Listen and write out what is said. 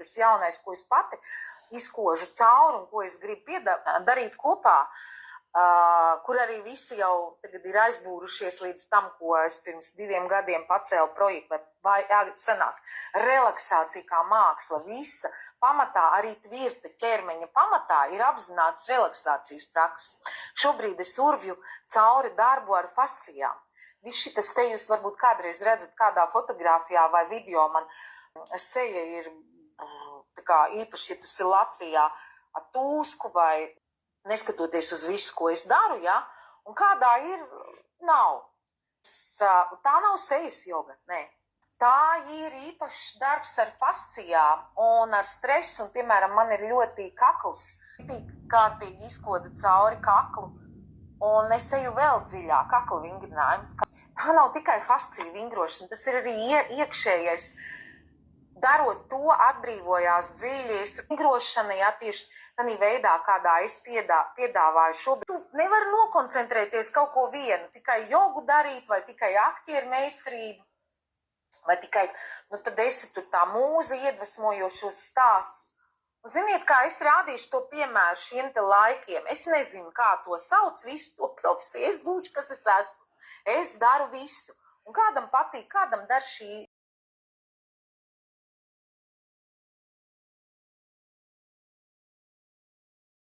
tas jaunais, ko es pati izkožu cauri un ko es gribu darīt kopā, kur arī visi jau tagad ir aizbūrušies līdz tam, ko es pirms 2 gadiem pacēlu projektu, vai sanāk, relaksācija kā māksla, visa pamatā, arī tvirta ķermeņa pamatā ir apzināts relaksācijas prakses. Šobrīd es urvju cauri darbu ar fascijām. Viss šitas te jūs varbūt kādreiz redzat kādā fotografijā vai video, man seja ir tā kā īpaši, ja tas ir Latvijā, ar tūsku vai neskatoties uz visu, ko es daru, ja, un kādā ir, nav. Tā nav sejas joga, nē. Tā ir īpašs darbs ar fascijām un ar stresu, un, piemēram, man ir ļoti kakls, kārtīgi izkoda cauri kaklu, un es eju vēl dziļāk, kakla vingrinājums. Tā nav tikai fascija vingrošana, tas ir arī iekšējais. Darot to, atbrīvojās dziļi, es tur vingrošana, ja, tieši tādā veidā, kādā es piedāvāju šobrīd. Tu nevari nokoncentrēties kaut ko vienu, tikai jogu darīt, vai tikai aktieru meistarību, vai tikai, tad esi tur tā mūza iedvesmojošos stāstus. Un ziniet, kā es rādīšu to piemēru šiem te laikiem. Es nezinu, kā to sauc, visu to profesiju. Es būšu, kas es esmu. Es daru visu. Un kādam patīk, kādam dar šī